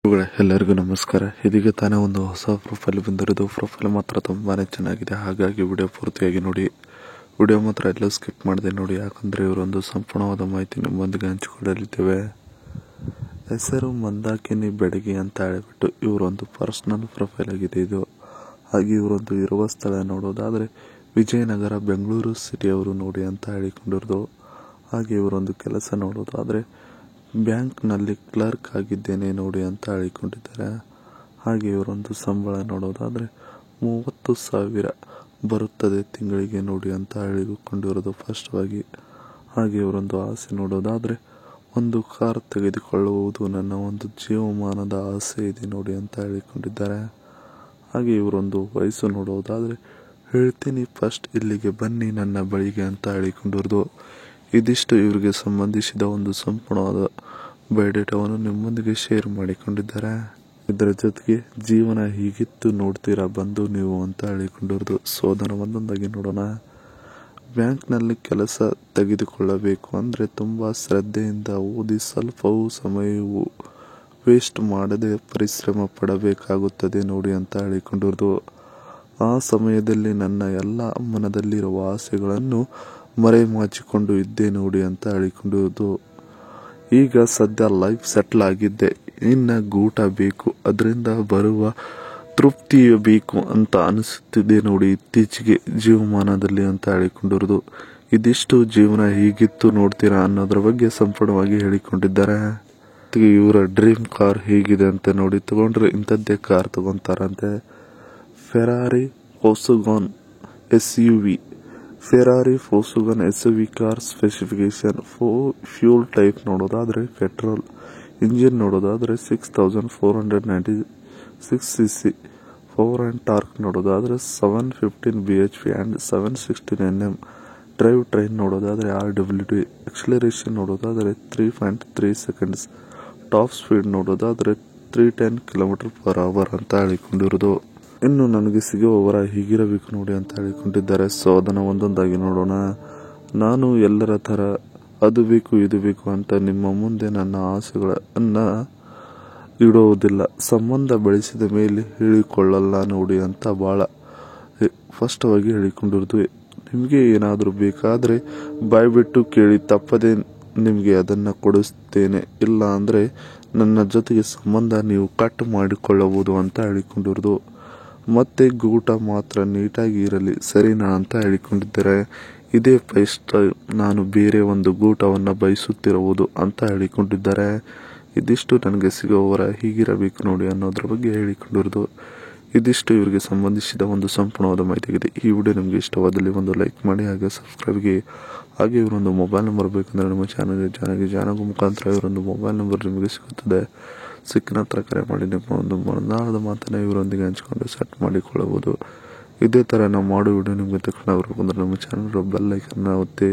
ಎಲ್ಲರಿಗೂ ನಮಸ್ಕಾರ. ಇದೀಗ ತಾನೇ ಒಂದು ಹೊಸ ಪ್ರೊಫೈಲ್ ಬಂದಿರೋದು. ಪ್ರೊಫೈಲ್ ಮಾತ್ರ ತುಂಬಾನೇ ಚೆನ್ನಾಗಿದೆ, ಹಾಗಾಗಿ ವಿಡಿಯೋ ಪೂರ್ತಿಯಾಗಿ ನೋಡಿ. ವಿಡಿಯೋ ಮಾತ್ರ ಎಲ್ಲ ಸ್ಕಿಪ್ ಮಾಡಿದೆ ನೋಡಿ, ಯಾಕಂದ್ರೆ ಇವರೊಂದು ಸಂಪೂರ್ಣವಾದ ಮಾಹಿತಿ ನಿಮ್ಮೊಂದಿಗೆ ಹಂಚಿಕೊಳ್ಳಲಿದ್ದೇವೆ. ಹೆಸರು ಮಂದಾಕಿನಿ ಬೆಡಗಿ ಅಂತ ಹೇಳಿಬಿಟ್ಟು ಇವರೊಂದು ಪರ್ಸನಲ್ ಪ್ರೊಫೈಲ್ ಆಗಿದೆ ಇದು. ಹಾಗೆ ಇವರೊಂದು ಇರುವ ಸ್ಥಳ ನೋಡೋದಾದ್ರೆ ವಿಜಯನಗರ, ಬೆಂಗಳೂರು ಸಿಟಿಯವರು ನೋಡಿ ಅಂತ ಹೇಳಿಕೊಂಡಿರೋದು. ಹಾಗೆ ಇವರೊಂದು ಕೆಲಸ ನೋಡೋದಾದ್ರೆ ಬ್ಯಾಂಕ್ನಲ್ಲಿ ಕ್ಲರ್ಕ್ ಆಗಿದ್ದೇನೆ ನೋಡಿ ಅಂತ ಹೇಳಿಕೊಂಡಿದ್ದಾರೆ. ಹಾಗೆ ಇವರೊಂದು ಸಂಬಳ ನೋಡೋದಾದ್ರೆ 30,000 ಬರುತ್ತದೆ ತಿಂಗಳಿಗೆ ನೋಡಿ ಅಂತ ಹೇಳಿಕೊಂಡಿರೋದು ಸ್ಪಷ್ಟವಾಗಿ. ಹಾಗೆ ಇವರೊಂದು ಆಸೆ ನೋಡೋದಾದ್ರೆ ಒಂದು ಕಾರ್ ತೆಗೆದುಕೊಳ್ಳುವುದು ನನ್ನ ಒಂದು ಜೀವಮಾನದ ಆಸೆ ಇದೆ ನೋಡಿ ಅಂತ ಹೇಳಿಕೊಂಡಿದ್ದಾರೆ. ಹಾಗೆ ಇವರೊಂದು ವಯಸ್ಸು ನೋಡೋದಾದ್ರೆ ಹೇಳ್ತೀನಿ ಫಸ್ಟ್ ಇಲ್ಲಿಗೆ ಬನ್ನಿ ನನ್ನ ಬಳಿಗೆ ಅಂತ ಹೇಳಿಕೊಂಡಿರೋದು. ಇದಿಷ್ಟು ಇವರಿಗೆ ಸಂಬಂಧಿಸಿದ ಒಂದು ಸಂಪೂರ್ಣವಾದ ಬಯೋಡೇಟಾವನ್ನು ನಿಮ್ಮೊಂದಿಗೆ ಶೇರ್ ಮಾಡಿಕೊಂಡಿದ್ದಾರೆ. ಇದರ ಜೊತೆಗೆ ಜೀವನ ಹೀಗಿತ್ತು ನೋಡ್ತೀರಾ ಬಂದು ನೀವು ಅಂತ ಹೇಳಿಕೊಂಡಿರೋದು. ಸೋದನ ಒಂದೊಂದಾಗಿ ನೋಡೋಣ. ಬ್ಯಾಂಕ್ನಲ್ಲಿ ಕೆಲಸ ತೆಗೆದುಕೊಳ್ಳಬೇಕು ಅಂದರೆ ತುಂಬ ಶ್ರದ್ಧೆಯಿಂದ ಓದಿ ಸ್ವಲ್ಪವೂ ಸಮಯವೂ ವೇಸ್ಟ್ ಮಾಡದೆ ಪರಿಶ್ರಮ ಪಡಬೇಕಾಗುತ್ತದೆ ನೋಡಿ ಅಂತ ಹೇಳಿಕೊಂಡಿರೋದು. ಆ ಸಮಯದಲ್ಲಿ ನನ್ನ ಎಲ್ಲ ಮನದಲ್ಲಿರುವ ಆಸೆಗಳನ್ನು ಮರೆಮಾಚಿಕೊಂಡು ಇದ್ದೆ ನೋಡಿ ಅಂತ ಹೇಳಿಕೊಂಡಿರೋದು. ಈಗ ಸದ್ಯ ಲೈಫ್ ಸೆಟ್ಲ್ ಆಗಿದ್ದೆ, ಇನ್ನು ಗೂಟ ಬೇಕು, ಅದರಿಂದ ಬರುವ ತೃಪ್ತಿ ಬೇಕು ಅಂತ ಅನಿಸುತ್ತಿದೆ ನೋಡಿ ಇತ್ತೀಚೆಗೆ ಜೀವಮಾನದಲ್ಲಿ ಅಂತ ಹೇಳಿಕೊಂಡಿರೋದು. ಇದಿಷ್ಟು ಜೀವನ ಹೀಗಿತ್ತು ನೋಡ್ತೀರಾ ಅನ್ನೋದ್ರ ಬಗ್ಗೆ ಸಂಪೂರ್ಣವಾಗಿ ಹೇಳಿಕೊಂಡಿದ್ದಾರೆ. ಇವರ ಡ್ರೀಮ್ ಕಾರ್ ಹೇಗಿದೆ ಅಂತ ನೋಡಿ, ತಗೊಂಡ್ರೆ ಇಂಥದ್ದೇ ಕಾರ್ ತಗೊಂತಾರಂತೆ. Ferrari Purosangue SUV. Ferrari Purosangue SUV car specification. Fuel type ನೋಡೋದಾದ್ರೆ ಪೆಟ್ರೋಲ್. ಇಂಜಿನ್ ನೋಡೋದಾದ್ರೆ 6496cc. ಪವರ್ ಅಂಡ್ ಟಾರ್ಕ್ ನೋಡೋದಾದ್ರೆ 715 bhp and 716 Nm. Drive train ನೋಡೋದಾದ್ರೆ RWD. ಎಕ್ಸಲರೇಷನ್ ನೋಡೋದಾದ್ರೆ 3.3 seconds. ಟಾಪ್ ಸ್ಪೀಡ್ ನೋಡೋದಾದ್ರೆ 310 km/h ಅಂತ ಹೇಳಿಕೊಂಡಿರೋದು. ಇನ್ನು ನನಗೆ ಸಿಗುವವರ ಹೀಗಿರಬೇಕು ನೋಡಿ ಅಂತ ಹೇಳಿಕೊಂಡಿದ್ದಾರೆ. ಸೋದನ ಒಂದೊಂದಾಗಿ ನೋಡೋಣ. ನಾನು ಎಲ್ಲರ ಥರ ಅದು ಬೇಕು ಇದು ಬೇಕು ಅಂತ ನಿಮ್ಮ ಮುಂದೆ ನನ್ನ ಆಸೆಗಳನ್ನ ಇಡುವುದಿಲ್ಲ. ಸಂಬಂಧ ಬೆಳೆಸಿದ ಮೇಲೆ ಹೇಳಿಕೊಳ್ಳಲ್ಲ ನೋಡಿ ಅಂತ ಬಹಳ ಸ್ಪಷ್ಟವಾಗಿ ಹೇಳಿಕೊಂಡಿರೋದು. ನಿಮಗೆ ಏನಾದರೂ ಬೇಕಾದರೆ ಬಾಯ್ಬಿಟ್ಟು ಕೇಳಿ, ತಪ್ಪದೆ ನಿಮಗೆ ಅದನ್ನು ಕೊಡಿಸ್ತೇನೆ. ಇಲ್ಲ ಅಂದರೆ ನನ್ನ ಜೊತೆಗೆ ಸಂಬಂಧ ನೀವು ಕಟ್ ಮಾಡಿಕೊಳ್ಳಬಹುದು ಅಂತ ಹೇಳಿಕೊಂಡಿರೋದು. ಮತ್ತೆ ಗೂಟ ಮಾತ್ರ ನೀಟಾಗಿ ಇರಲಿ ಸರಿನಾ ಅಂತ ಹೇಳಿಕೊಂಡಿದ್ದಾರೆ. ಇದೇ ಸ್ಟೈಲ್ ನಾನು ಬೇರೆ ಒಂದು ಗೂಟವನ್ನು ಬಯಸುತ್ತಿರುವುದು ಅಂತ ಹೇಳಿಕೊಂಡಿದ್ದಾರೆ. ಇದಿಷ್ಟು ನನಗೆ ಸಿಗುವವರ ಹೀಗಿರಬೇಕು ನೋಡಿ ಅನ್ನೋದ್ರ ಬಗ್ಗೆ ಹೇಳಿಕೊಂಡಿರೋದು. ಇದಿಷ್ಟು ಇವರಿಗೆ ಸಂಬಂಧಿಸಿದ ಒಂದು ಸಂಪೂರ್ಣವಾದ ಮಾಹಿತಿಯಾಗಿದೆ. ಈ ವಿಡಿಯೋ ನಿಮಗೆ ಇಷ್ಟವಾದಲ್ಲಿ ಒಂದು ಲೈಕ್ ಮಾಡಿ, ಹಾಗೆ ಸಬ್ಸ್ಕ್ರೈಬ್ಗೆ. ಹಾಗೆ ಇವರೊಂದು ಮೊಬೈಲ್ ನಂಬರ್ ಬೇಕಂದ್ರೆ ನಮ್ಮ ಚಾನಲ್ಗೆ ಮುಖಾಂತರ ಇವರೊಂದು ಮೊಬೈಲ್ ನಂಬರ್ ನಿಮಗೆ ಸಿಗುತ್ತದೆ. ಸಿಕ್ಕಿನ ಹತ್ರ ಕರೆ ಮಾಡಿ ನಿಮ್ಮ ಒಂದು ಮನದಾಳದ ಮಾತನ್ನ ಇವರೊಂದಿಗೆ ಹಂಚಿಕೊಂಡು ಸೆಟ್ ಮಾಡಿಕೊಳ್ಳಬಹುದು. ಇದೇ ಥರ ನಾವು ಮಾಡೋ ವಿಡಿಯೋ ನಿಮಗೆ ತಕ್ಷಣ ಬರಬೇಕಂದ್ರೆ ನಮ್ಮ ಚಾನಲ್ ಬೆಲ್ ಐಕನ್ನ ಒತ್ತಿ.